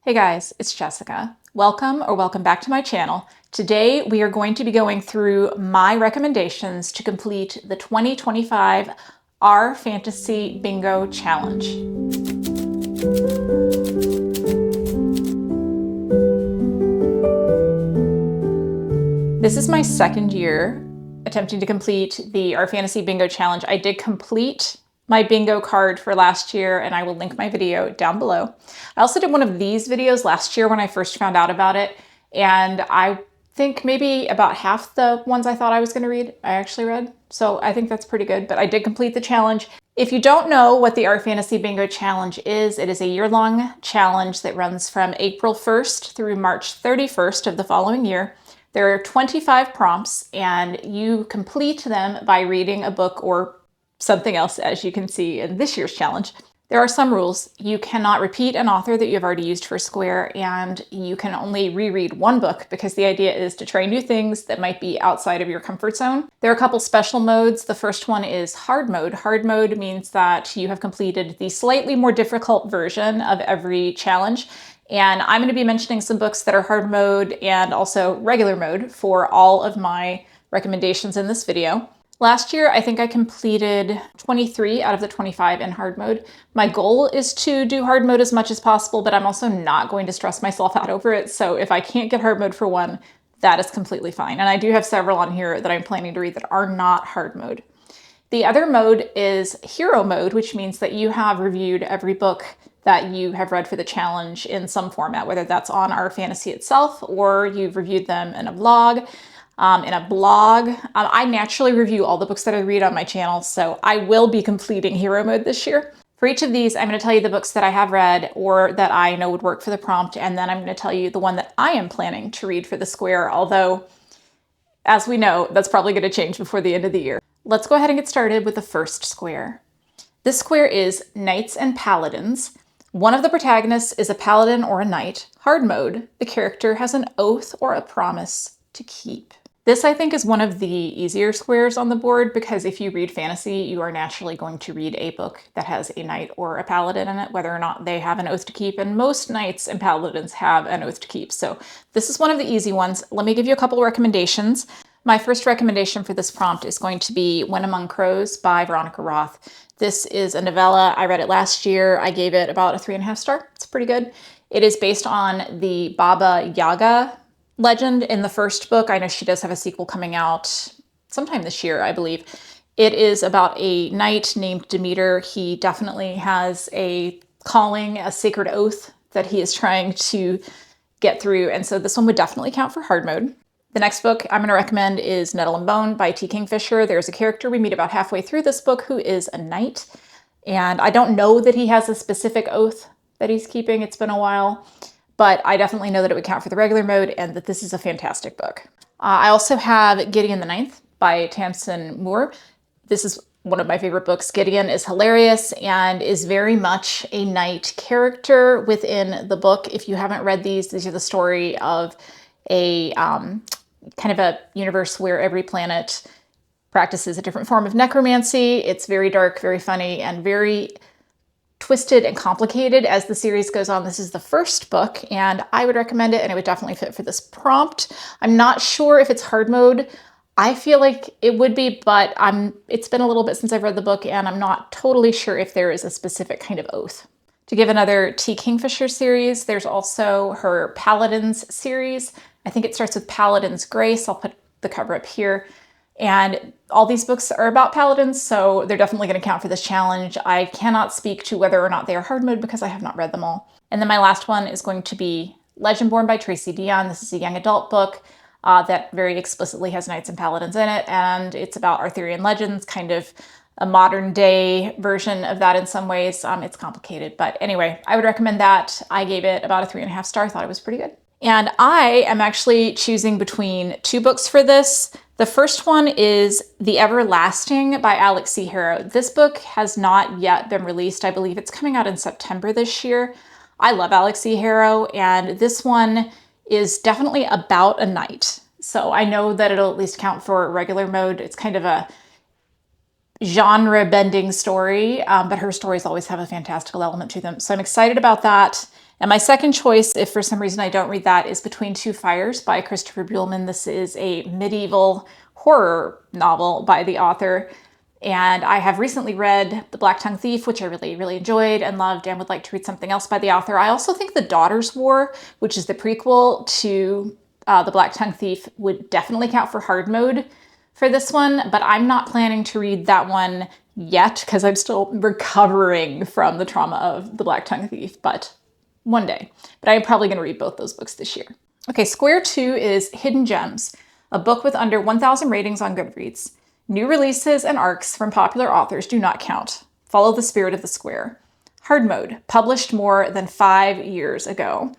Hey guys, it's Jessica. Welcome back to my channel. Today we are going to be going through my recommendations to complete the 2025 Our Fantasy Bingo Challenge. This is my second year attempting to complete the Our Fantasy Bingo Challenge. I did complete my bingo card for last year, and I will link my video down below. I also did one of these videos last year when I first found out about it, and I think maybe about half the ones I thought I was going to read, I actually read. So I think that's pretty good, but I did complete the challenge. If you don't know what the Our Fantasy Bingo Challenge is, it is a year-long challenge that runs from April 1st through March 31st of the following year. There are 25 prompts, and you complete them by reading a book or something else, as you can see in this year's challenge. There are some rules. You cannot repeat an author that you've already used for Square, and you can only reread one book because the idea is to try new things that might be outside of your comfort zone. There are a couple special modes. The first one is hard mode. Hard mode means that you have completed the slightly more difficult version of every challenge. And I'm going to be mentioning some books that are hard mode and also regular mode for all of my recommendations in this video. Last year, I think I completed 23 out of the 25 in hard mode. My goal is to do hard mode as much as possible, but I'm also not going to stress myself out over it. So if I can't get hard mode for one, that is completely fine. And I do have several on here that I'm planning to read that are not hard mode. The other mode is hero mode, which means that you have reviewed every book that you have read for the challenge in some format, whether that's on Our Fantasy itself or you've reviewed them in a vlog. In a blog. I naturally review all the books that I read on my channel, so I will be completing hero mode this year. For each of these, I'm going to tell you the books that I have read or that I know would work for the prompt, and then I'm going to tell you the one that I am planning to read for the Square, although, as we know, that's probably going to change before the end of the year. Let's go ahead and get started with the first Square. This Square is Knights and Paladins. One of the protagonists is a paladin or a knight. Hard mode, the character has an oath or a promise to keep. This, I think, is one of the easier squares on the board because if you read fantasy, you are naturally going to read a book that has a knight or a paladin in it, whether or not they have an oath to keep, and most knights and paladins have an oath to keep. So this is one of the easy ones. Let me give you a couple recommendations. My first recommendation for this prompt is going to be When Among Crows by Veronica Roth. This is a novella. I read it last year. I gave it about a 3.5 star. It's pretty good. It is based on the Baba Yaga legend in the first book. I know she does have a sequel coming out sometime this year, I believe. It is about a knight named Demeter. He definitely has a calling, a sacred oath that he is trying to get through, and so this one would definitely count for hard mode. The next book I'm going to recommend is Nettle and Bone by T. Kingfisher. There's a character we meet about halfway through this book who is a knight, and I don't know that he has a specific oath that he's keeping. It's been a while. But I definitely know that it would count for the regular mode and that this is a fantastic book. I also have Gideon the Ninth by Tamsin Moore. This is one of my favorite books. Gideon is hilarious and is very much a knight character within the book. If you haven't read these are the story of a kind of a universe where every planet practices a different form of necromancy. It's very dark, very funny, and very twisted and complicated as the series goes on. This is the first book, and I would recommend it, and it would definitely fit for this prompt. I'm not sure if it's hard mode. I feel like it would be, but it's been a little bit since I've read the book, and I'm not totally sure if there is a specific kind of oath. To give another T. Kingfisher series, there's also her Paladins series. I think it starts with Paladins Grace. I'll put the cover up here. And all these books are about paladins, so they're definitely going to count for this challenge. I cannot speak to whether or not they are hard mode because I have not read them all. And then my last one is going to be Legendborn by Tracy Deonn. This is a young adult book that very explicitly has knights and paladins in it, and it's about Arthurian legends, kind of a modern day version of that in some ways. It's complicated, but anyway, I would recommend that. I gave it about a 3.5 star. I thought it was pretty good. And I am actually choosing between two books for this. The first one is The Everlasting by Alex C. Harrow. This book has not yet been released. I believe it's coming out in September this year. I love Alex C. Harrow, and this one is definitely about a knight. So I know that it'll at least count for regular mode. It's kind of a genre-bending story, but her stories always have a fantastical element to them. So I'm excited about that. And my second choice, if for some reason I don't read that, is Between Two Fires by Christopher Buehlman. This is a medieval horror novel by the author. And I have recently read The Black Tongue Thief, which I really, really enjoyed and loved and would like to read something else by the author. I also think The Daughter's War, which is the prequel to The Black Tongue Thief, would definitely count for hard mode for this one, but I'm not planning to read that one yet because I'm still recovering from the trauma of The Black Tongue Thief, but one day. But I'm probably going to read both those books this year. Okay, square 2 is Hidden Gems, a book with under 1,000 ratings on Goodreads. New releases and arcs from popular authors do not count. Follow the spirit of the square. Hard mode, published more than 5 years ago.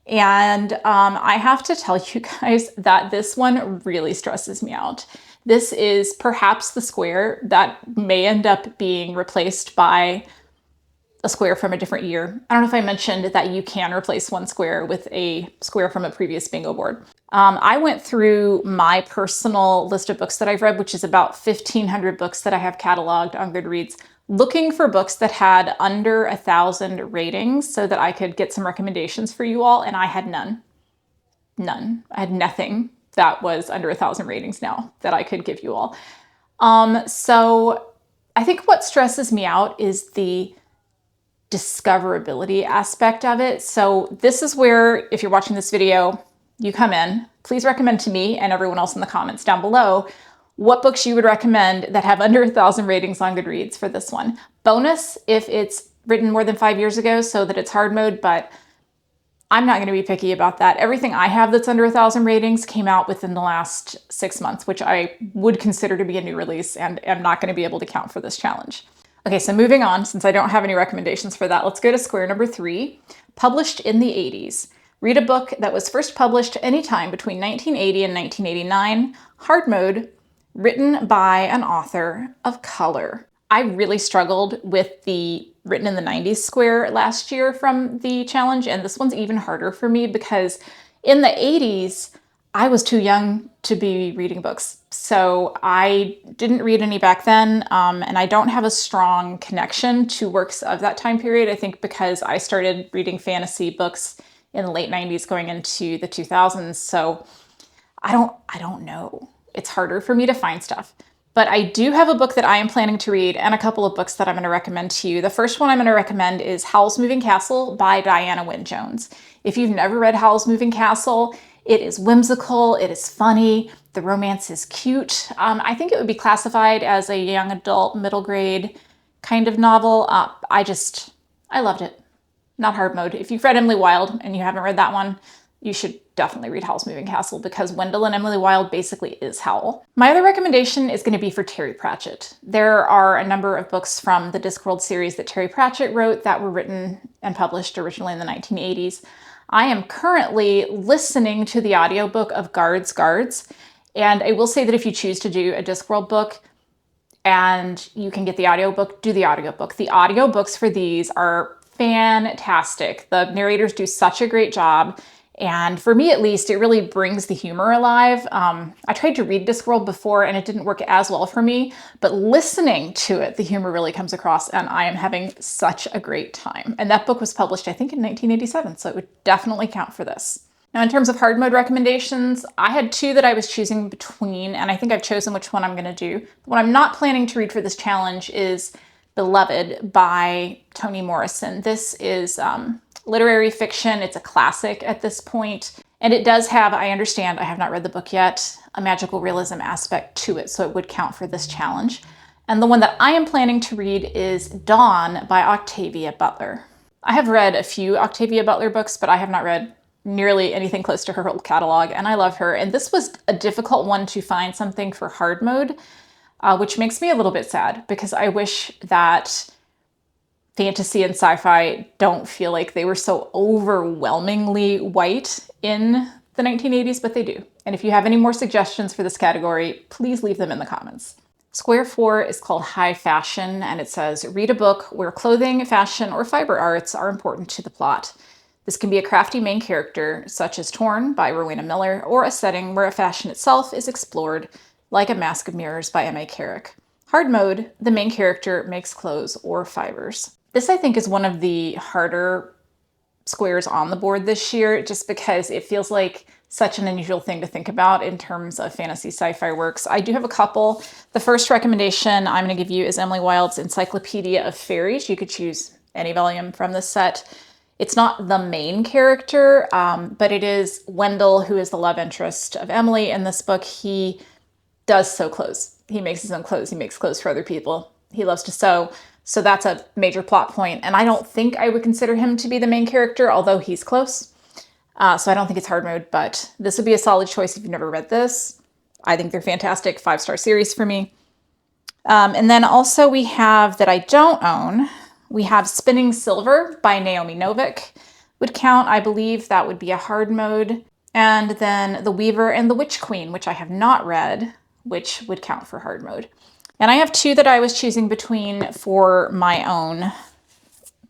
And I have to tell you guys that this one really stresses me out. This is perhaps the square that may end up being replaced by a square from a different year. I don't know if I mentioned that you can replace one square with a square from a previous bingo board. I went through my personal list of books that I've read, which is about 1,500 books that I have cataloged on Goodreads, looking for books that had under 1,000 ratings so that I could get some recommendations for you all, and I had none. None. I had nothing that was under 1,000 ratings now that I could give you all. So I think what stresses me out is the discoverability aspect of it. So this is where, if you're watching this video, you come in. Please recommend to me and everyone else in the comments down below what books you would recommend that have under 1,000 ratings on Goodreads for this one. Bonus if it's written more than 5 years ago so that it's hard mode, but I'm not going to be picky about that. Everything I have that's under 1,000 ratings came out within the last 6 months, which I would consider to be a new release and am not going to be able to count for this challenge. Okay, so moving on, since I don't have any recommendations for that, let's go to square number 3, published in the 80s. Read a book that was first published anytime between 1980 and 1989, hard mode, written by an author of color. I really struggled with the written in the 90s square last year from the challenge, and this one's even harder for me because in the 80s, I was too young to be reading books. So I didn't read any back then, and I don't have a strong connection to works of that time period. I think because I started reading fantasy books in the late 90s going into the 2000s. So I don't know. It's harder for me to find stuff. But I do have a book that I am planning to read and a couple of books that I'm going to recommend to you. The first one I'm going to recommend is Howl's Moving Castle by Diana Wynne Jones. If you've never read Howl's Moving Castle, it is whimsical, it is funny, the romance is cute. I think it would be classified as a young adult, middle grade kind of novel. I loved it. Not hard mode. If you've read Emily Wilde and you haven't read that one, you should definitely read Howl's Moving Castle because Wendell and Emily Wilde basically is Howl. My other recommendation is going to be for Terry Pratchett. There are a number of books from the Discworld series that Terry Pratchett wrote that were written and published originally in the 1980s. I am currently listening to the audiobook of Guards, and I will say that if you choose to do a Discworld book and you can get the audiobook, do the audiobook. The audiobooks for these are fantastic. The narrators do such a great job. And for me, at least, it really brings the humor alive. I tried to read Discworld before and it didn't work as well for me, but listening to it, the humor really comes across and I am having such a great time. And that book was published, I think, in 1987, so it would definitely count for this. Now, in terms of hard mode recommendations, I had 2 that I was choosing between, and I think I've chosen which one I'm going to do. What I'm not planning to read for this challenge is Beloved by Toni Morrison. This is literary fiction. It's a classic at this point. And it does have, I understand, I have not read the book yet, a magical realism aspect to it, so it would count for this challenge. And the one that I am planning to read is Dawn by Octavia Butler. I have read a few Octavia Butler books, but I have not read nearly anything close to her whole catalog, and I love her. And this was a difficult one to find something for hard mode, which makes me a little bit sad because I wish that fantasy and sci-fi don't feel like they were so overwhelmingly white in the 1980s, but they do. And if you have any more suggestions for this category, please leave them in the comments. Square 4 is called High Fashion, and it says, read a book where clothing, fashion, or fiber arts are important to the plot. This can be a crafty main character, such as Torn by Rowena Miller, or a setting where a fashion itself is explored, like A Mask of Mirrors by M.A. Carrick. Hard mode, the main character makes clothes or fibers. This, I think, is one of the harder squares on the board this year, just because it feels like such an unusual thing to think about in terms of fantasy sci-fi works. I do have a couple. The first recommendation I'm going to give you is Emily Wilde's Encyclopedia of Fairies. You could choose any volume from this set. It's not the main character, but it is Wendell, who is the love interest of Emily in this book. He does sew clothes. He makes his own clothes. He makes clothes for other people. He loves to sew. So that's a major plot point. And I don't think I would consider him to be the main character, although he's close. So I don't think it's hard mode, but this would be a solid choice if you've never read this. I think they're fantastic. 5-star series for me. And then also we have, that I don't own, we have Spinning Silver by Naomi Novik. Would count. I believe that would be a hard mode. And then The Weaver and the Witch Queen, which I have not read, which would count for hard mode. And I have two that I was choosing between for my own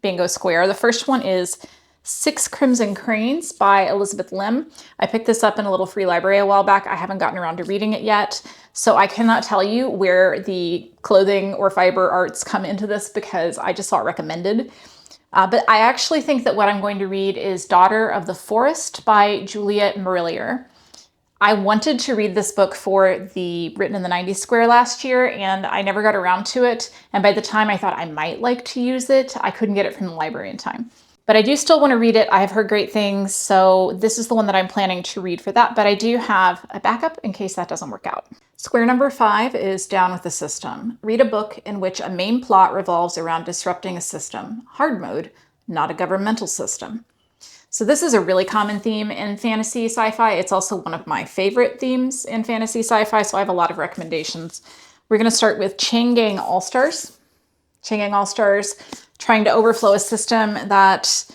bingo square. The first one is Six Crimson Cranes by Elizabeth Lim. I picked this up in a little free library a while back. I haven't gotten around to reading it yet, so I cannot tell you where the clothing or fiber arts come into this because I just saw it recommended. But I actually think that what I'm going to read is Daughter of the Forest by Juliet Marillier. I wanted to read this book for the Written in the 90s Square last year, and I never got around to it. And by the time I thought I might like to use it, I couldn't get it from the library in time. But I do still want to read it. I have heard great things, so this is the one that I'm planning to read for that, but I do have a backup in case that doesn't work out. Square number 5 is Down with the System. Read a book in which a main plot revolves around disrupting a system. Hard mode, not a governmental system. So this is a really common theme in fantasy sci-fi. It's also one of my favorite themes in fantasy sci-fi, so I have a lot of recommendations. We're going to start with Chain Gang All-Stars. Chain Gang All-Stars, trying to overflow a system that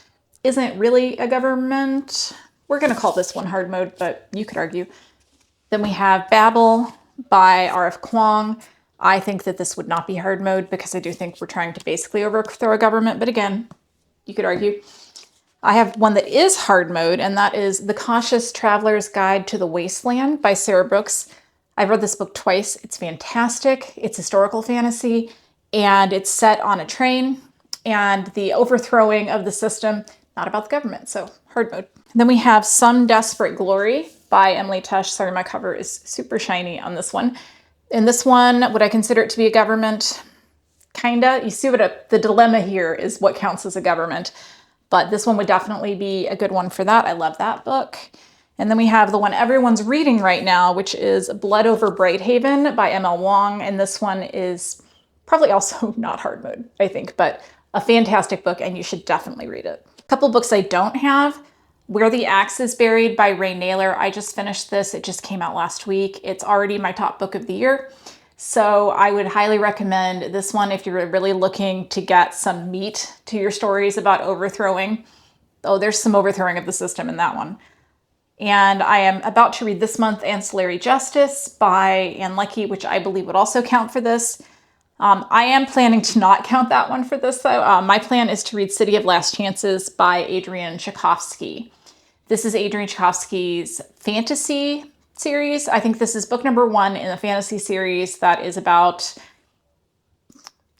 isn't really a government. We're going to call this one hard mode, but you could argue. Then we have Babel by R.F. Kuang. I think that this would not be hard mode because I do think we're trying to basically overthrow a government, but again, you could argue. I have one that is hard mode, and that is The Cautious Traveler's Guide to the Wasteland by Sarah Brooks. I've read this book twice. It's fantastic. It's historical fantasy, and it's set on a train, and the overthrowing of the system, not about the government, so hard mode. Then we have Some Desperate Glory by Emily Tush. Sorry, my cover is super shiny on this one. In this one, would I consider it to be a government? Kinda. You see what the dilemma here is what counts as a government, but this one would definitely be a good one for that. I love that book. And then we have the one everyone's reading right now, which is Blood Over Brighthaven by M.L. Wong, and this one is probably also not hard mode, I think, but a fantastic book, and you should definitely read it. A couple books I don't have. Where the Axe is Buried by Ray Naylor. I just finished this. It just came out last week. It's already my top book of the year. So I would highly recommend this one if you're really looking to get some meat to your stories about overthrowing. Oh, there's some overthrowing of the system in that one. And I am about to read this month Ancillary Justice by Anne Leckie, which I believe would also count for this. I am planning to not count that one for this, though. My plan is to read City of Last Chances by Adrian Tchaikovsky. This is Adrian Tchaikovsky's fantasy series. I think this is book number 1 in the fantasy series that is about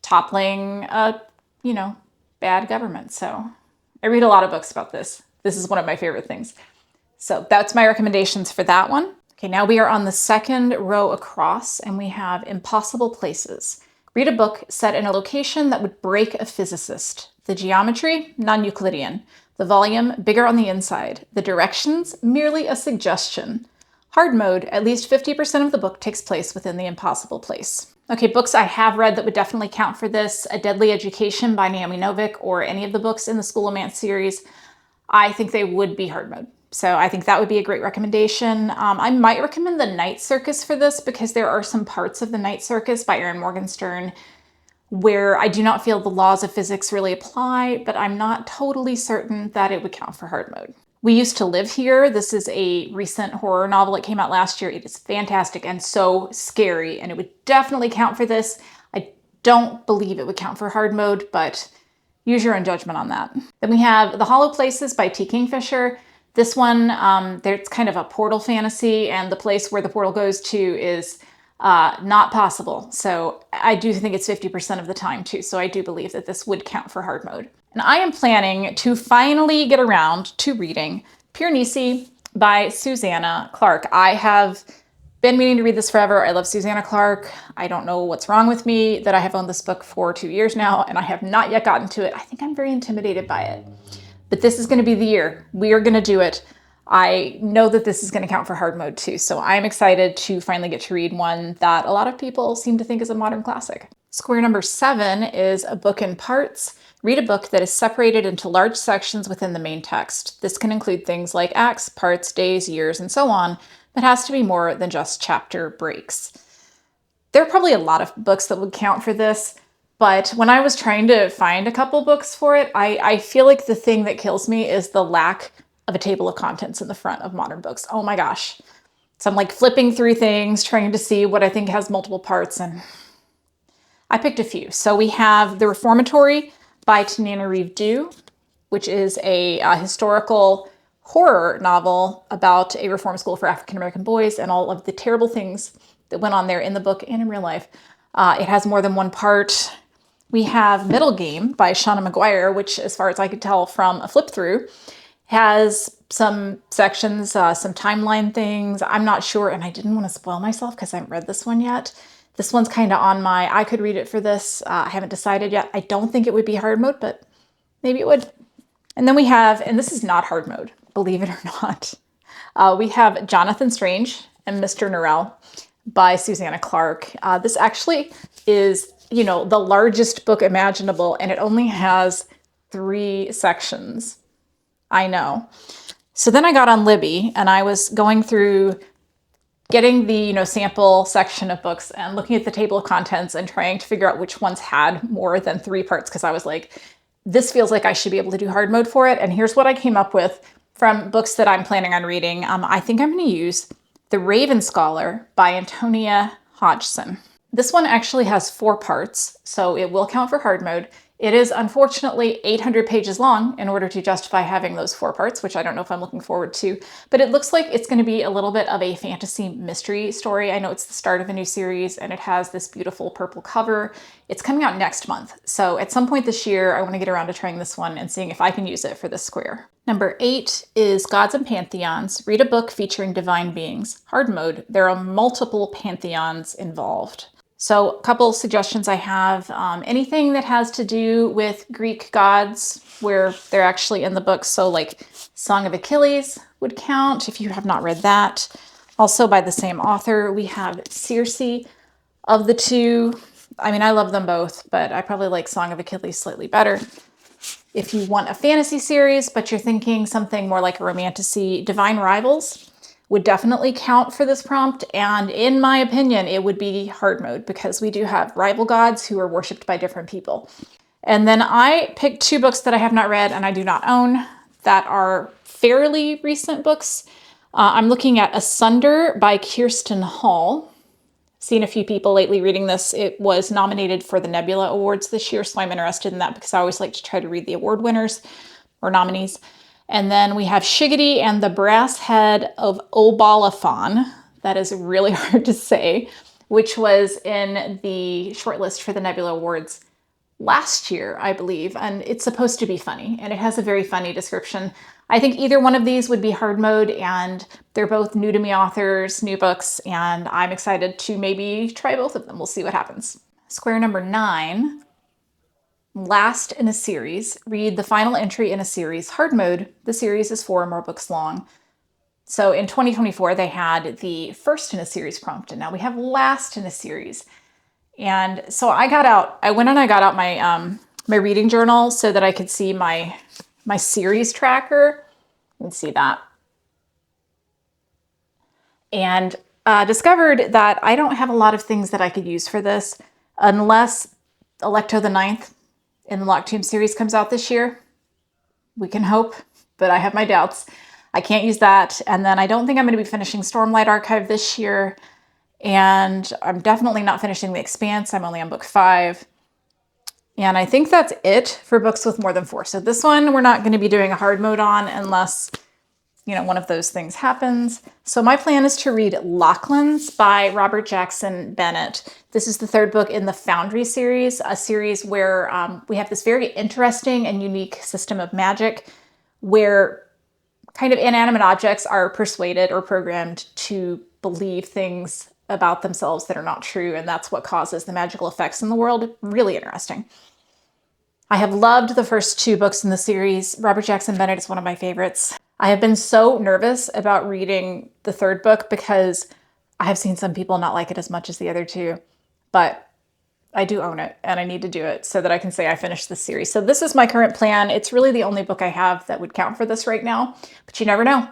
toppling a, bad government. So I read a lot of books about this. This is one of my favorite things. So that's my recommendations for that one. Okay, now we are on the second row across, and we have Impossible Places. Read a book set in a location that would break a physicist. The geometry, non-Euclidean. The volume, bigger on the inside. The directions, merely a suggestion. Hard mode, at least 50% of the book takes place within the impossible place. Okay, books I have read that would definitely count for this. A Deadly Education by Naomi Novik, or any of the books in the Schoolomance series. I think they would be hard mode. So I think that would be a great recommendation. I might recommend The Night Circus for this because there are some parts of The Night Circus by Erin Morgenstern where I do not feel the laws of physics really apply, but I'm not totally certain that it would count for hard mode. We Used to Live Here. This is a recent horror novel that came out last year. It is fantastic and so scary, and it would definitely count for this. I don't believe it would count for hard mode, but use your own judgment on that. Then we have The Hollow Places by T. Kingfisher. This one, there's kind of a portal fantasy, and the place where the portal goes to is not possible. So I do think it's 50% of the time too. So I do believe that this would count for hard mode. And I am planning to finally get around to reading Pure Nisi by Susanna Clarke. I have been meaning to read this forever. I love Susanna Clarke. I don't know what's wrong with me that I have owned this book for 2 years now and I have not yet gotten to it. I think I'm very intimidated by it. But this is going to be the year. We are going to do it. I know that this is going to count for hard mode too, so I'm excited to finally get to read one that a lot of people seem to think is a modern classic. Square number 7 is a book in parts. Read a book that is separated into large sections within the main text. This can include things like acts, parts, days, years, and so on, but has to be more than just chapter breaks. There are probably a lot of books that would count for this, but when I was trying to find a couple books for it, I feel like the thing that kills me is the lack of a table of contents in the front of modern books. Oh my gosh. So I'm like flipping through things, trying to see what I think has multiple parts, and I picked a few. So we have The Reformatory by Tanana Reeve Dew, which is a historical horror novel about a reform school for African-American boys and all of the terrible things that went on there in the book and in real life. It has more than one part. We have Middle Game by Shauna McGuire, which, as far as I could tell from a flip through, has some sections, some timeline things. I'm not sure, and I didn't want to spoil myself because I haven't read this one yet. This one's kind of on my, I could read it for this. I haven't decided yet. I don't think it would be hard mode, but maybe it would. And then we have, and this is not hard mode, believe it or not. We have Jonathan Strange and Mr. Norrell by Susanna Clarke. This actually is, the largest book imaginable, and it only has 3 sections. I know. So then I got on Libby and I was going through getting the, sample section of books and looking at the table of contents and trying to figure out which ones had more than 3 parts, because I was like, this feels like I should be able to do hard mode for it. And here's what I came up with from books that I'm planning on reading. I think I'm going to use The Raven Scholar by Antonia Hodgson. This one actually has 4 parts, so it will count for hard mode. It is unfortunately 800 pages long in order to justify having those 4 parts, which I don't know if I'm looking forward to, but it looks like it's going to be a little bit of a fantasy mystery story. I know it's the start of a new series and it has this beautiful purple cover. It's coming out next month. So at some point this year, I want to get around to trying this one and seeing if I can use it for this square. Number 8 is Gods and Pantheons. Read a book featuring divine beings. Hard mode. There are multiple pantheons involved. So a couple suggestions I have, anything that has to do with Greek gods where they're actually in the book. So like Song of Achilles would count if you have not read that. Also by the same author, we have Circe. Of the 2, I mean, I love them both, but I probably like Song of Achilles slightly better. If you want a fantasy series, but you're thinking something more like a romantasy, Divine Rivals would definitely count for this prompt, and in my opinion, it would be hard mode because we do have rival gods who are worshipped by different people. And then I picked 2 books that I have not read and I do not own that are fairly recent books. I'm looking at Asunder by Kirsten Hall. Seen a few people lately reading this. It was nominated for the Nebula Awards this year, so I'm interested in that because I always like to try to read the award winners or nominees. And then we have Shiggity and the Brass Head of Obalafon. That is really hard to say, which was in the shortlist for the Nebula Awards last year, I believe. And it's supposed to be funny, and it has a very funny description. I think either one of these would be hard mode, and they're both new to me authors, new books, and I'm excited to maybe try both of them. We'll see what happens. Square number 9. Last in a series. Read the final entry in a series. Hard mode. The series is 4 or more books long. So in 2024, they had the first in a series prompt, and now we have last in a series. And so I went and I got out my my reading journal so that I could see my series tracker. You can see that. And discovered that I don't have a lot of things that I could use for this unless Alecto the Ninth in the Locked Tomb series comes out this year. We can hope, but I have my doubts. I can't use that. And then I don't think I'm going to be finishing Stormlight Archive this year. And I'm definitely not finishing The Expanse. I'm only on book 5. And I think that's it for books with more than 4. So this one we're not going to be doing a hard mode on unless, one of those things happens. So my plan is to read Lachlan's by Robert Jackson Bennett. This is the third book in the Foundry series, a series where we have this very interesting and unique system of magic where kind of inanimate objects are persuaded or programmed to believe things about themselves that are not true, and that's what causes the magical effects in the world. Really interesting. I have loved the first 2 books in the series. Robert Jackson Bennett is one of my favorites. I have been so nervous about reading the third book because I have seen some people not like it as much as the other 2, but I do own it and I need to do it so that I can say I finished this series. So this is my current plan. It's really the only book I have that would count for this right now, but you never know.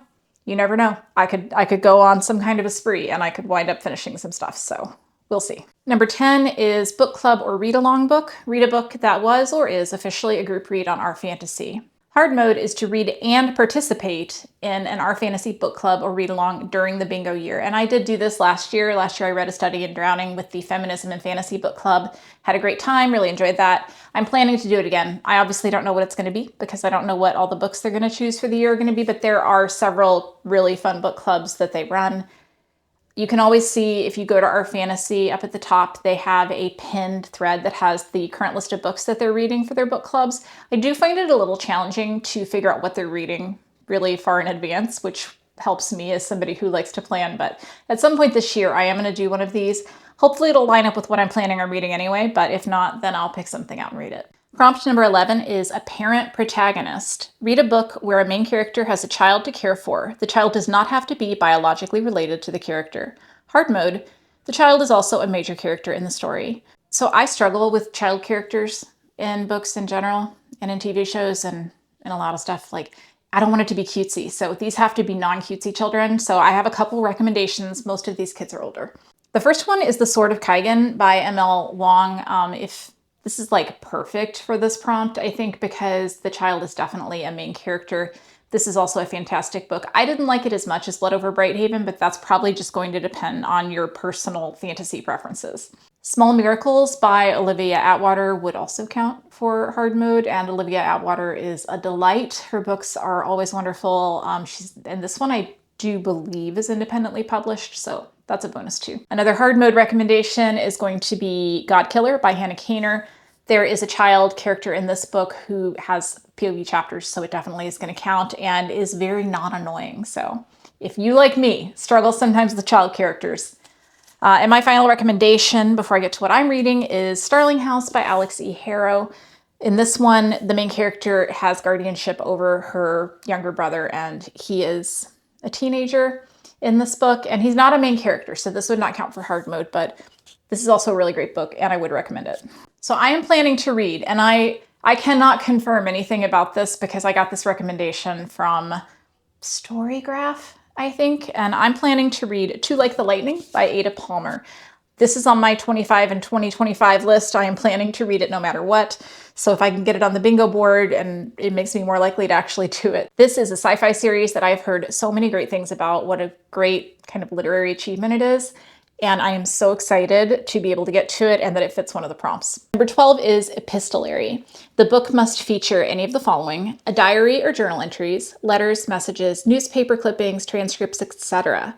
You never know. I could go on some kind of a spree and I could wind up finishing some stuff. So we'll see. Number 10 is book club or read along book. Read a book that was or is officially a group read on Our Fantasy. Hard mode is to read and participate in an Our Fantasy book club or read along during the bingo year. And I did do this last year. Last year I read A Study in Drowning with the Feminism and Fantasy book club. Had a great time, really enjoyed that. I'm planning to do it again. I obviously don't know what it's going to be because I don't know what all the books they're going to choose for the year are going to be, but there are several really fun book clubs that they run. You can always see, if you go to Our Fantasy, up at the top, they have a pinned thread that has the current list of books that they're reading for their book clubs. I do find it a little challenging to figure out what they're reading really far in advance, which helps me as somebody who likes to plan. But at some point this year, I am going to do one of these. Hopefully it'll line up with what I'm planning on reading anyway, but if not, then I'll pick something out and read it. Prompt number 11 is a parent protagonist. Read a book where a main character has a child to care for. The child does not have to be biologically related to the character. Hard mode, the child is also a major character in the story. So I struggle with child characters in books in general and in TV shows and in a lot of stuff. Like, I don't want it to be cutesy. So these have to be non-cutesy children. So I have a couple recommendations. Most of these kids are older. The first one is The Sword of Kaigan by M.L. Wong. This is like perfect for this prompt, I think, because the child is definitely a main character. This is also a fantastic book. I didn't like it as much as Blood Over Brighthaven, but that's probably just going to depend on your personal fantasy preferences. Small Miracles by Olivia Atwater would also count for hard mode, and Olivia Atwater is a delight. Her books are always wonderful. And this one I do believe is independently published, so that's a bonus too. Another hard mode recommendation is going to be Godkiller by Hannah Kaner. There is a child character in this book who has POV chapters, so it definitely is going to count and is very non-annoying. So if you, like me, struggle sometimes with child characters. And my final recommendation before I get to what I'm reading is Starling House by Alex E. Harrow. In this one, the main character has guardianship over her younger brother, and he is a teenager in this book, and he's not a main character, so this would not count for hard mode, but this is also a really great book, and I would recommend it. So I am planning to read, and I cannot confirm anything about this because I got this recommendation from Storygraph, I think, and I'm planning to read Too Like the Lightning by Ada Palmer. This is on my 25 and 2025 list. I am planning to read it no matter what. So if I can get it on the bingo board, and it makes me more likely to actually do it. This is a sci-fi series that I've heard so many great things about. What a great kind of literary achievement it is. And I am so excited to be able to get to it and that it fits one of the prompts. Number 12 is Epistolary. The book must feature any of the following: a diary or journal entries, letters, messages, newspaper clippings, transcripts, etc.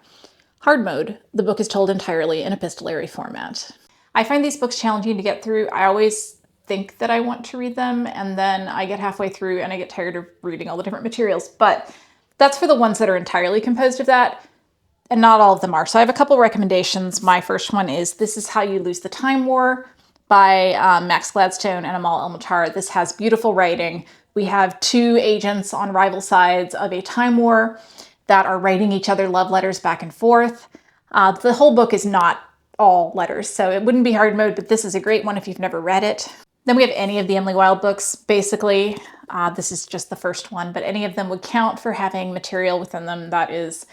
Hard mode, the book is told entirely in epistolary format. I find these books challenging to get through. I always think that I want to read them, and then I get halfway through and I get tired of reading all the different materials, but that's for the ones that are entirely composed of that. And not all of them are. So I have a couple recommendations. My first one is This Is How You Lose the Time War by Max Gladstone and Amal El-Matar. This has beautiful writing. We have 2 agents on rival sides of a time war that are writing each other love letters back and forth. The whole book is not all letters, so it wouldn't be hard mode, but this is a great one if you've never read it. Then we have any of the Emily Wilde books, basically. This is just the first one, but any of them would count for having material within them that is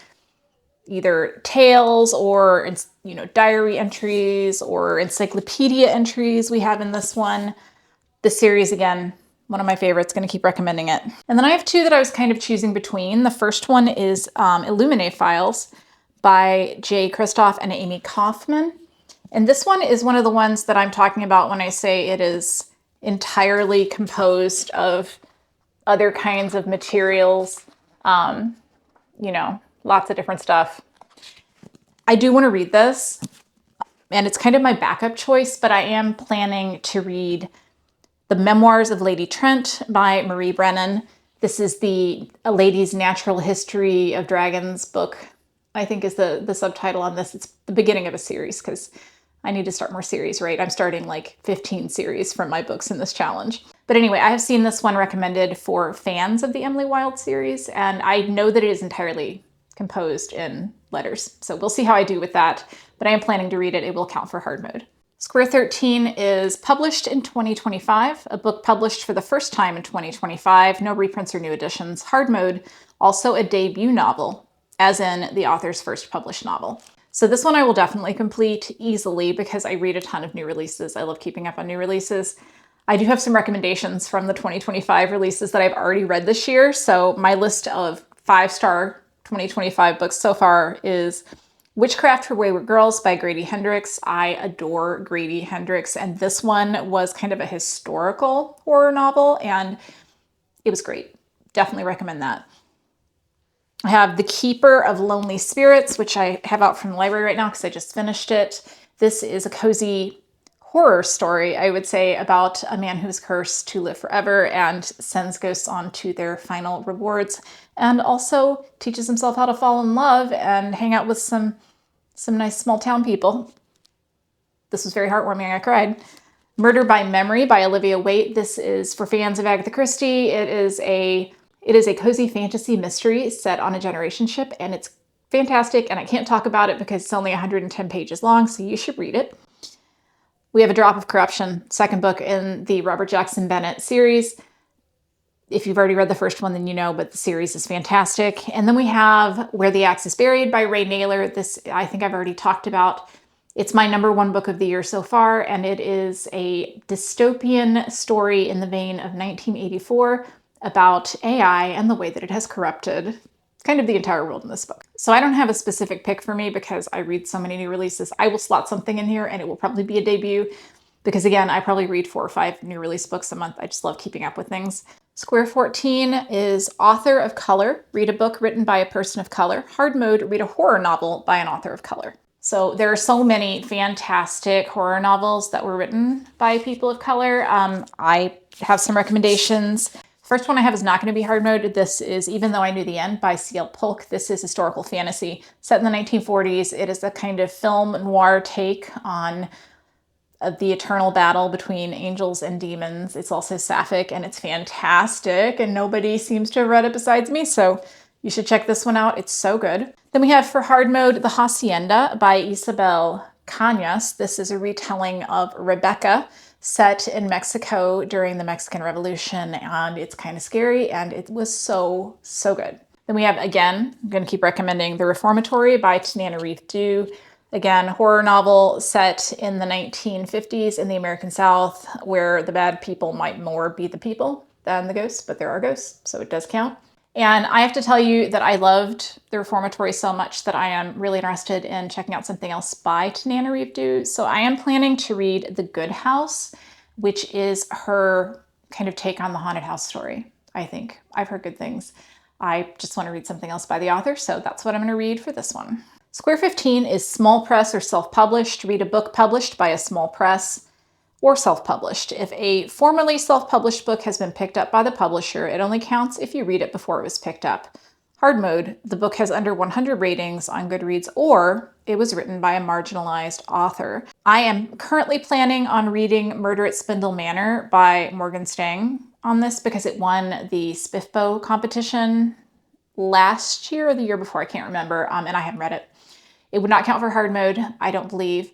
either tales or, diary entries or encyclopedia entries we have in this one. The series, again, one of my favorites, going to keep recommending it. And then I have 2 that I was kind of choosing between. The first one is Illuminae Files by Jay Kristoff and Amy Kaufman. And this one is one of the ones that I'm talking about when I say it is entirely composed of other kinds of materials. you know, lots of different stuff. I do want to read this, and it's kind of my backup choice, but I am planning to read The Memoirs of Lady Trent by Marie Brennan. This is A Lady's Natural History of Dragons book, I think is the subtitle on this. It's the beginning of a series because I need to start more series, right? I'm starting like 15 series from my books in this challenge. But anyway, I have seen this one recommended for fans of the Emily Wilde series, and I know that it is entirely composed in letters. So we'll see how I do with that, but I am planning to read it. It will count for hard mode. Square 13 is published in 2025, a book published for the first time in 2025, no reprints or new editions. Hard mode, also a debut novel, as in the author's first published novel. So this one I will definitely complete easily because I read a ton of new releases. I love keeping up on new releases. I do have some recommendations from the 2025 releases that I've already read this year. So my list of 5-star 2025 books so far is Witchcraft for Wayward Girls by Grady Hendrix. I adore Grady Hendrix, and this one was kind of a historical horror novel, and it was great. Definitely recommend that. I have The Keeper of Lonely Spirits, which I have out from the library right now because I just finished it. This is a cozy horror story, I would say, about a man who's cursed to live forever and sends ghosts on to their final rewards, and also teaches himself how to fall in love and hang out with some nice small town people. This was very heartwarming. I cried. Murder by Memory by Olivia Waite. This is for fans of Agatha Christie. It is a cozy fantasy mystery set on a generation ship, and it's fantastic, and I can't talk about it because it's only 110 pages long, so you should read it. We have A Drop of Corruption, second book in the Robert Jackson Bennett series. If you've already read the first one, then you know, but the series is fantastic. And then we have Where the Axe is Buried by Ray Naylor. This, I think I've already talked about. It's my #1 book of the year so far, and it is a dystopian story in the vein of 1984 about AI and the way that it has corrupted kind of the entire world in this book. So I don't have a specific pick for me because I read so many new releases. I will slot something in here and it will probably be a debut because, again, I probably read 4 or 5 new release books a month. I just love keeping up with things. Square 14 is Author of Color. Read a book written by a person of color. Hard mode, read a horror novel by an author of color. So there are so many fantastic horror novels that were written by people of color. I have some recommendations. First one I have is not going to be hard mode. This is Even Though I Knew the End by C.L. Polk. This is historical fantasy set in the 1940s. It is a kind of film noir take on the eternal battle between angels and demons. It's also sapphic and it's fantastic, and nobody seems to have read it besides me, so you should check this one out. It's so good. Then we have for hard mode The Hacienda by Isabel Cañas. This is a retelling of Rebecca, set in Mexico during the Mexican Revolution, and it's kind of scary, and it was so, so good. Then we have, again, I'm going to keep recommending The Reformatory by Tanana Reeve Dew. Again, horror novel set in the 1950s in the American South, where the bad people might more be the people than the ghosts, but there are ghosts, so it does count. And I have to tell you that I loved The Reformatory so much that I am really interested in checking out something else by Tanana Reeve Dew. So I am planning to read The Good House, which is her kind of take on the haunted house story, I think. I've heard good things. I just want to read something else by the author, so that's what I'm going to read for this one. Square 15 is small press or self-published. Read a book published by a small press or self-published. If a formerly self-published book has been picked up by the publisher, it only counts if you read it before it was picked up. Hard mode, the book has under 100 ratings on Goodreads, or it was written by a marginalized author. I am currently planning on reading Murder at Spindle Manor by Morgan Stang on this because it won the SPIFBO competition last year or the year before, I can't remember, and I haven't read it. It would not count for hard mode, I don't believe.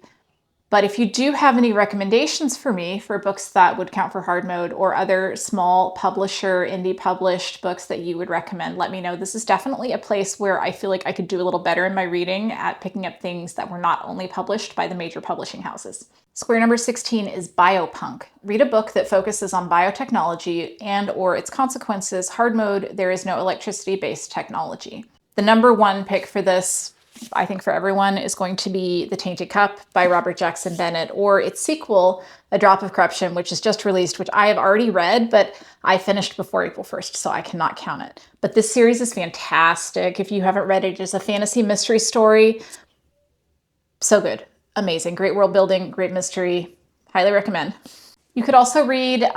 But if you do have any recommendations for me for books that would count for hard mode or other small publisher, indie published books that you would recommend, let me know. This is definitely a place where I feel like I could do a little better in my reading at picking up things that were not only published by the major publishing houses. Square number 16 is Biopunk. Read a book that focuses on biotechnology and or its consequences. Hard mode, there is no electricity-based technology. The #1 pick for this I think, for everyone is going to be The Tainted Cup by Robert Jackson Bennett, or its sequel, A Drop of Corruption, which is just released, which I have already read, but I finished before April 1st, so I cannot count it. But this series is fantastic. If you haven't read it, it's a fantasy mystery story. So good. Amazing. Great world building, great mystery. Highly recommend. You could also read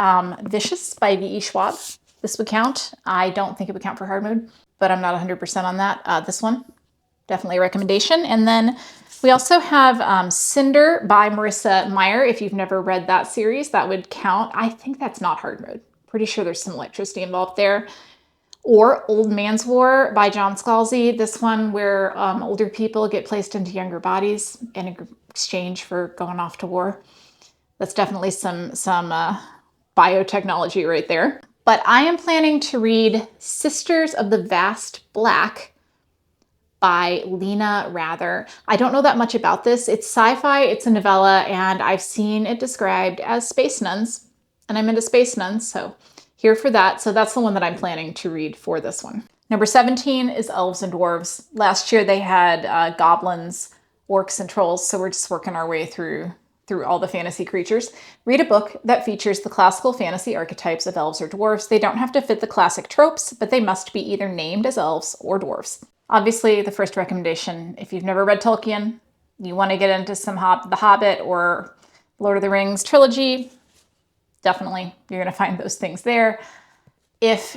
Vicious by V.E. Schwab. This would count. I don't think it would count for hard mode, but I'm not 100% on that. This one, definitely a recommendation. And then we also have Cinder by Marissa Meyer. If you've never read that series, that would count. I think that's not hard mode. Pretty sure there's some electricity involved there. Or Old Man's War by John Scalzi. This one where older people get placed into younger bodies in exchange for going off to war. That's definitely some biotechnology right there. But I am planning to read Sisters of the Vast Black by Lena Rather. I don't know that much about this. It's sci-fi, it's a novella, and I've seen it described as space nuns, and I'm into space nuns, so here for that. So that's the one that I'm planning to read for this one. Number 17 is Elves and Dwarves. Last year they had goblins, orcs, and trolls, so we're just working our way through all the fantasy creatures. Read a book that features the classical fantasy archetypes of elves or dwarves. They don't have to fit the classic tropes, but they must be either named as elves or dwarves. Obviously, the first recommendation, if you've never read Tolkien, you want to get into some The Hobbit or Lord of the Rings trilogy, definitely you're going to find those things there. If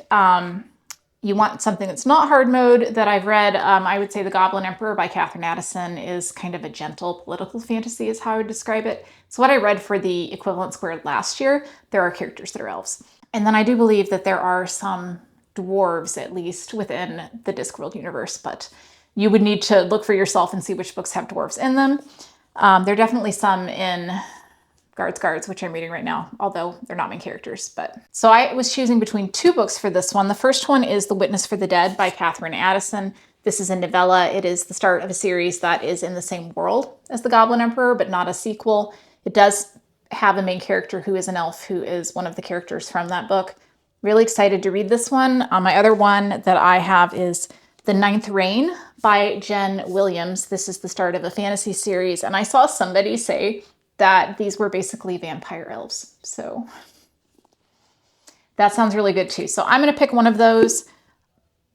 you want something that's not hard mode that I've read, I would say The Goblin Emperor by Catherine Addison is kind of a gentle political fantasy is how I would describe it. So what I read for the Equivalent Squared last year, there are characters that are elves. And then I do believe that there are some dwarves, at least, within the Discworld universe, but you would need to look for yourself and see which books have dwarves in them. There are definitely some in Guards, which I'm reading right now, although they're not main characters. So I was choosing between two books for this one. The first one is The Witness for the Dead by Catherine Addison. This is a novella. It is the start of a series that is in the same world as The Goblin Emperor, but not a sequel. It does have a main character who is an elf, who is one of the characters from that book. Really excited to read this one. My other one that I have is The Ninth Reign by Jen Williams. This is the start of a fantasy series, and I saw somebody say that these were basically vampire elves. So that sounds really good too. So I'm going to pick one of those.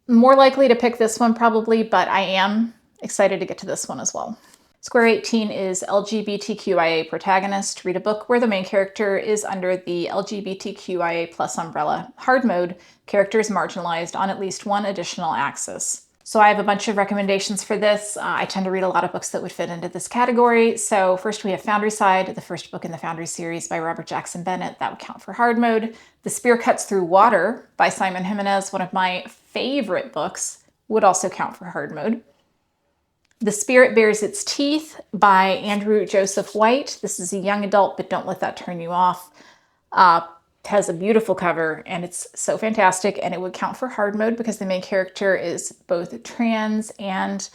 More likely to pick this one probably, but I am excited to get to this one as well. Square 18 is LGBTQIA Protagonist. Read a book where the main character is under the LGBTQIA plus umbrella. Hard mode, character is marginalized on at least one additional axis. So I have a bunch of recommendations for this. I tend to read a lot of books that would fit into this category. So first we have Foundryside, the first book in the Foundry series by Robert Jackson Bennett. That would count for hard mode. The Spear Cuts Through Water by Simon Jimenez, one of my favorite books, would also count for hard mode. The Spirit Bears Its Teeth by Andrew Joseph White. This is a young adult, but don't let that turn you off. Has a beautiful cover, and it's so fantastic, and it would count for hard mode because the main character is both trans and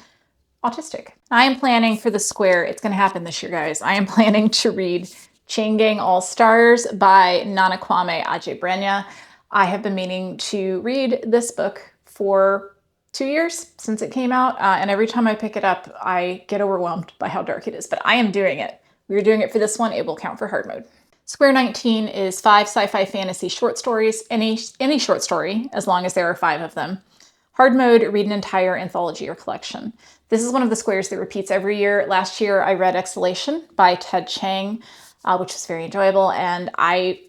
autistic. I am planning for the square, it's going to happen this year, guys. I am planning to read Chain Gang All Stars by Nana Kwame Adjei-Brenyah. I have been meaning to read this book for 2 years since it came out, and every time I pick it up, I get overwhelmed by how dark it is, but I am doing it. We're doing it for this one. It will count for hard mode. Square 19 is 5 sci-fi fantasy short stories, any short story, as long as there are 5 of them. Hard mode, read an entire anthology or collection. This is one of the squares that repeats every year. Last year, I read Exhalation by Ted Chiang, which was very enjoyable, and I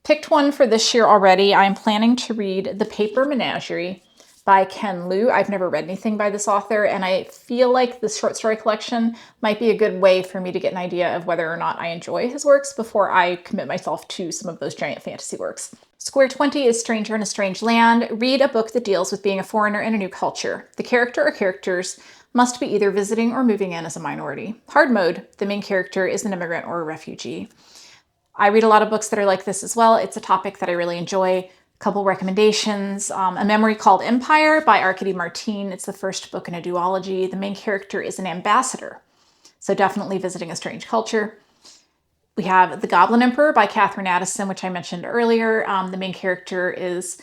picked one for this year already. I'm planning to read The Paper Menagerie by Ken Liu. I've never read anything by this author, and I feel like this short story collection might be a good way for me to get an idea of whether or not I enjoy his works before I commit myself to some of those giant fantasy works. Square 20 is Stranger in a Strange Land. Read a book that deals with being a foreigner in a new culture. The character or characters must be either visiting or moving in as a minority. Hard mode, the main character is an immigrant or a refugee. I read a lot of books that are like this as well. It's a topic that I really enjoy. Couple recommendations. A Memory Called Empire by Arkady Martine. It's the first book in a duology. The main character is an ambassador, so definitely visiting a strange culture. We have The Goblin Emperor by Catherine Addison, which I mentioned earlier. The main character is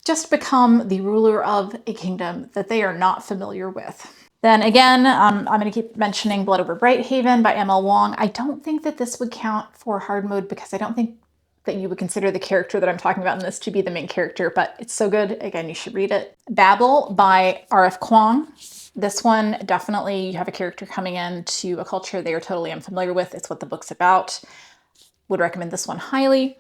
just become the ruler of a kingdom that they are not familiar with. Then again, I'm going to keep mentioning Blood Over Brighthaven by M.L. Wong. I don't think that this would count for hard mode because I don't think that you would consider the character that I'm talking about in this to be the main character, but it's so good. Again, you should read it. Babel by R.F. Kuang. This one, definitely you have a character coming into a culture they are totally unfamiliar with. It's what the book's about. Would recommend this one highly.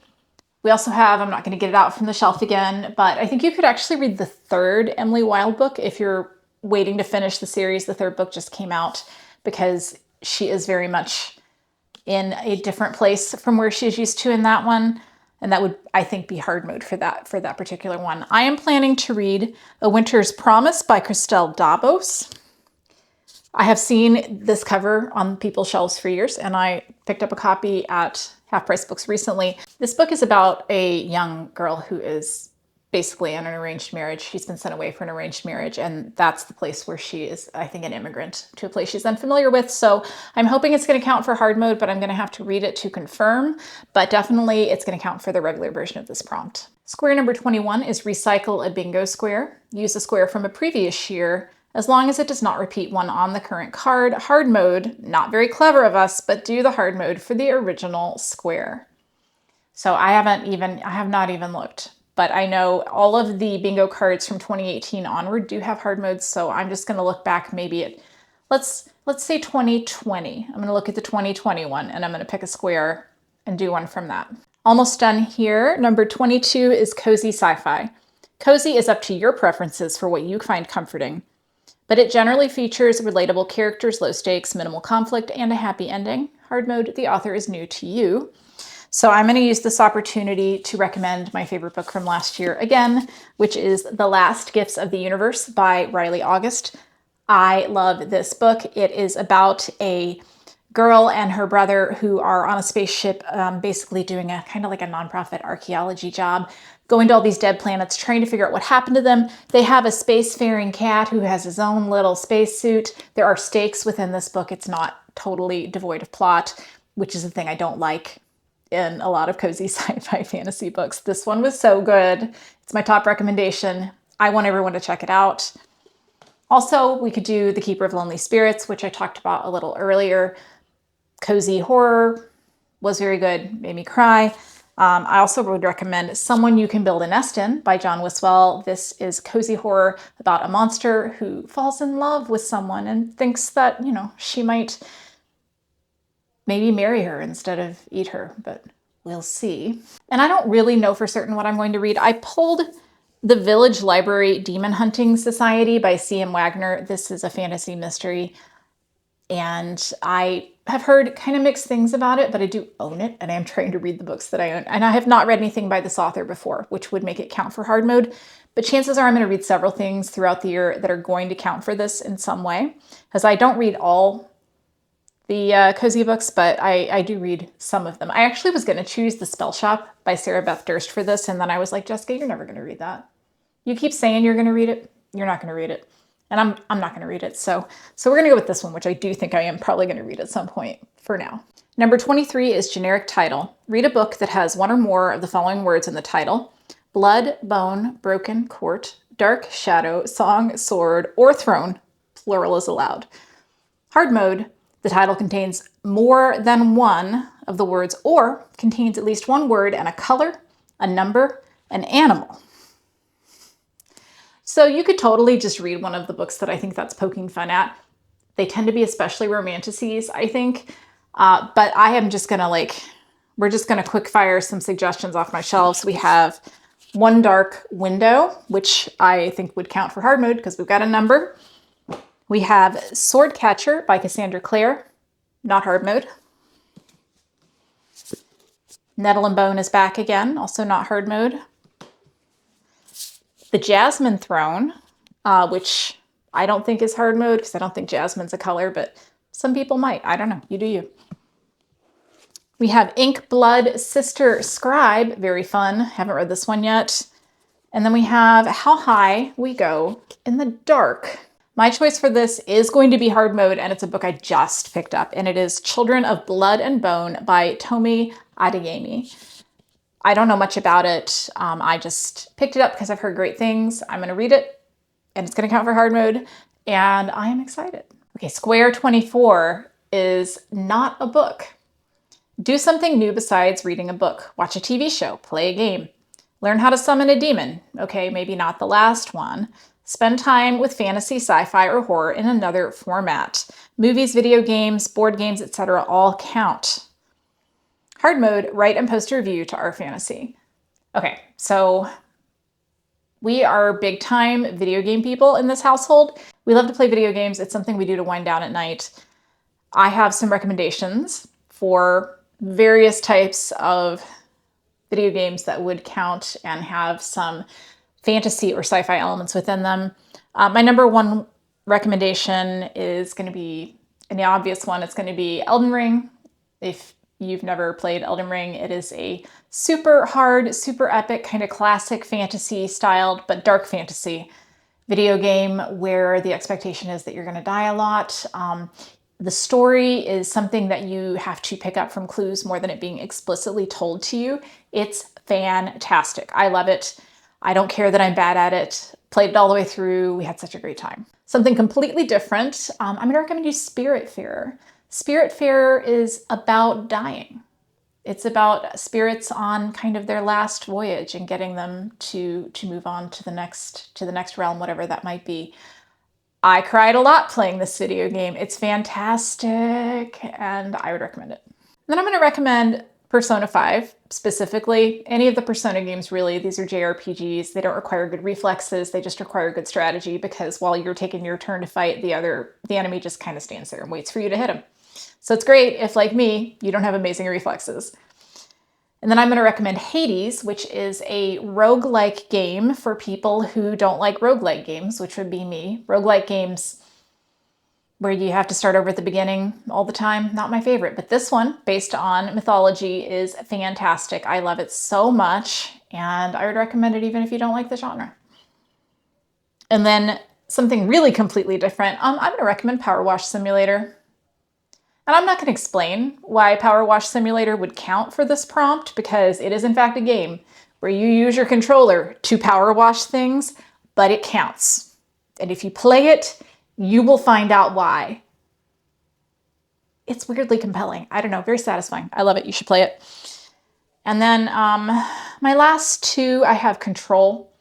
We also have, I'm not going to get it out from the shelf again, but I think you could actually read the third Emily Wilde book if you're waiting to finish the series. The third book just came out because she is very much in a different place from where she's used to in that one. And that would, I think, be hard mode for that particular one. I am planning to read A Winter's Promise by Christelle Dabos. I have seen this cover on people's shelves for years, and I picked up a copy at Half Price Books recently. This book is about a young girl who is basically in an arranged marriage. She's been sent away for an arranged marriage, and that's the place where she is, I think, an immigrant to a place she's unfamiliar with. So I'm hoping it's going to count for hard mode, but I'm going to have to read it to confirm. But definitely it's going to count for the regular version of this prompt. Square number 21 is recycle a bingo square. Use a square from a previous year, as long as it does not repeat one on the current card. Hard mode, not very clever of us, but do the hard mode for the original square. So I have not even looked, but I know all of the bingo cards from 2018 onward do have hard modes. So I'm just going to look back maybe at, let's say 2020. I'm going to look at the 2021 and I'm going to pick a square and do one from that. Almost done here. Number 22 is cozy sci-fi. Cozy is up to your preferences for what you find comforting, but it generally features relatable characters, low stakes, minimal conflict, and a happy ending. Hard mode, the author is new to you. So I'm going to use this opportunity to recommend my favorite book from last year again, which is The Last Gifts of the Universe by Riley August. I love this book. It is about a girl and her brother who are on a spaceship, basically doing a kind of like a nonprofit archaeology job, going to all these dead planets, trying to figure out what happened to them. They have a spacefaring cat who has his own little spacesuit. There are stakes within this book. It's not totally devoid of plot, which is the thing I don't like in a lot of cozy sci-fi fantasy books. This one was so good. It's my top recommendation. I want everyone to check it out. Also, we could do The Keeper of Lonely Spirits, which I talked about a little earlier. Cozy horror was very good, made me cry. I also would recommend Someone You Can Build a Nest In by John Wiswell. This is cozy horror about a monster who falls in love with someone and thinks that, she might maybe marry her instead of eat her, but we'll see. And I don't really know for certain what I'm going to read. I pulled The Village Library Demon Hunting Society by C.M. Wagner. This is a fantasy mystery, and I have heard kind of mixed things about it, but I do own it, and I am trying to read the books that I own. And I have not read anything by this author before, which would make it count for hard mode. But chances are I'm going to read several things throughout the year that are going to count for this in some way, because I don't read all the cozy books, but I do read some of them. I actually was going to choose The Spell Shop by Sarah Beth Durst for this, and then I was like, Jessica, you're never going to read that. You keep saying you're going to read it. You're not going to read it. And I'm not going to read it. So we're going to go with this one, which I do think I am probably going to read at some point for now. Number 23 is generic title. Read a book that has one or more of the following words in the title: blood, bone, broken, court, dark, shadow, song, sword, or throne. Plural is allowed. Hard mode. The title contains more than one of the words or contains at least one word and a color, a number, an animal. So you could totally just read one of the books that I think that's poking fun at. They tend to be especially romanticities, I think. But I am just going to we're just going to quick fire some suggestions off my shelves. We have One Dark Window, which I think would count for hard mode because we've got a number. We have Swordcatcher by Cassandra Clare, not hard mode. Nettle and Bone is back again, also not hard mode. The Jasmine Throne, which I don't think is hard mode because I don't think jasmine's a color, but some people might. I don't know. You do you. We have Ink Blood Sister Scribe, very fun. Haven't read this one yet. And then we have How High We Go in the Dark. My choice for this is going to be hard mode, and it's a book I just picked up, and it is Children of Blood and Bone by Tomi Adeyemi. I don't know much about it. I just picked it up because I've heard great things. I'm going to read it, and it's going to count for hard mode. and I am excited. Okay, Square 24 is not a book. Do something new besides reading a book. Watch a TV show, play a game. Learn how to summon a demon. Okay, maybe not the last one. Spend time with fantasy, sci-fi, or horror in another format. Movies, video games, board games, etc. all count. Hard mode, write and post a review to our fantasy. Okay, so we are big time video game people in this household. We love to play video games. It's something we do to wind down at night. I have some recommendations for various types of video games that would count and have some fantasy or sci-fi elements within them. My number one recommendation is going to be an obvious one. It's going to be Elden Ring. If you've never played Elden Ring, it is a super hard, super epic, kind of classic fantasy styled, but dark fantasy video game where the expectation is that you're going to die a lot. The story is something that you have to pick up from clues more than it being explicitly told to you. It's fantastic. I love it. I don't care that I'm bad at it. Played it all the way through. We had such a great time. Something completely different. I'm going to recommend you Spiritfarer. Spiritfarer is about dying. It's about spirits on kind of their last voyage and getting them to move on to the next realm, whatever that might be. I cried a lot playing this video game. It's fantastic, and I would recommend it. Then I'm going to recommend Persona 5, specifically. Any of the Persona games, really. These are JRPGs. They don't require good reflexes. They just require good strategy, because while you're taking your turn to fight, the enemy just kind of stands there and waits for you to hit him. So it's great if, like me, you don't have amazing reflexes. And then I'm going to recommend Hades, which is a roguelike game for people who don't like roguelike games, which would be me. Roguelike games where you have to start over at the beginning all the time, not my favorite. But this one, based on mythology, is fantastic. I love it so much, and I would recommend it even if you don't like the genre. And then something really completely different, I'm going to recommend Power Wash Simulator. And I'm not going to explain why Power Wash Simulator would count for this prompt, because it is in fact a game where you use your controller to power wash things, but it counts. And if you play it, you will find out why. It's weirdly compelling. I don't know, very satisfying. I love it. You should play it. And then my last two, I have Control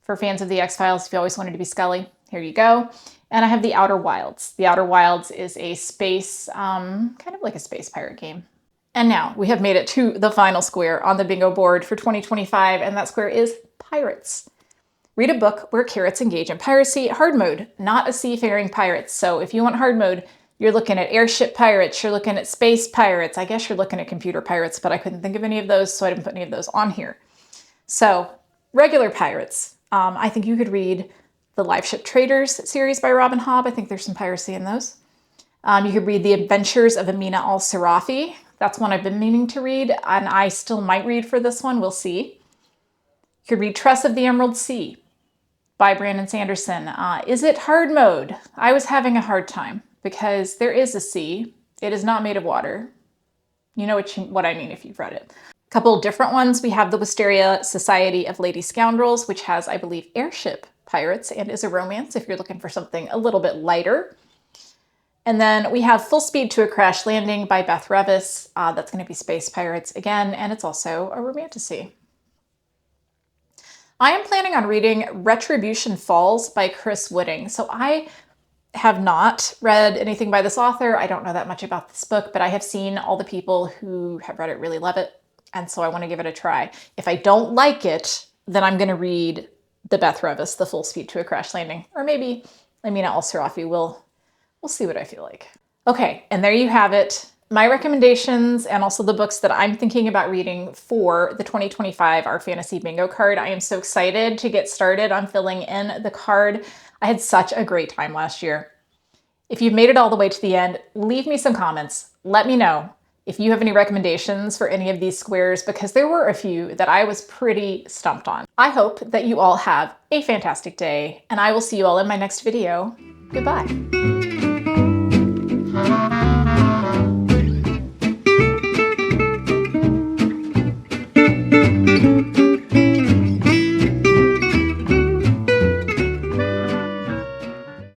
for fans of the X-Files. If you always wanted to be Scully, here you go. And I have The Outer Wilds. The Outer Wilds is a space, kind of like a space pirate game. And now we have made it to the final square on the bingo board for 2025, and that square is Pirates. Read a book where carrots engage in piracy. Hard mode, not a seafaring pirates. So if you want hard mode, you're looking at airship pirates, you're looking at space pirates. I guess you're looking at computer pirates, but I couldn't think of any of those, so I didn't put any of those on here. So regular pirates, I think you could read the Live Ship Traders series by Robin Hobb. I think there's some piracy in those. You could read The Adventures of Amina al-Sirafi. That's one I've been meaning to read, and I still might read for this one. We'll see. You could read Tress of the Emerald Sea by Brandon Sanderson. Is it hard mode? I was having a hard time because there is a sea. It is not made of water. You know what I mean if you've read it. A couple different ones. We have the Wisteria Society of Lady Scoundrels, which has, I believe, airship pirates and is a romance if you're looking for something a little bit lighter. And then we have Full Speed to a Crash Landing by Beth Revis. That's going to be space pirates again, and it's also a romantasy. I am planning on reading Retribution Falls by Chris Wooding. So I have not read anything by this author. I don't know that much about this book, but I have seen all the people who have read it really love it. And so I want to give it a try. If I don't like it, then I'm going to read the Beth Revis, the Full Speed to a Crash Landing, or maybe Amina al-Sirafi. We'll see what I feel like. Okay, and there you have it. My recommendations and also the books that I'm thinking about reading for the 2025 Our Fantasy Bingo card. I am so excited to get started on filling in the card. I had such a great time last year. If you've made it all the way to the end, leave me some comments. Let me know if you have any recommendations for any of these squares, because there were a few that I was pretty stumped on. I hope that you all have a fantastic day, and I will see you all in my next video. Goodbye.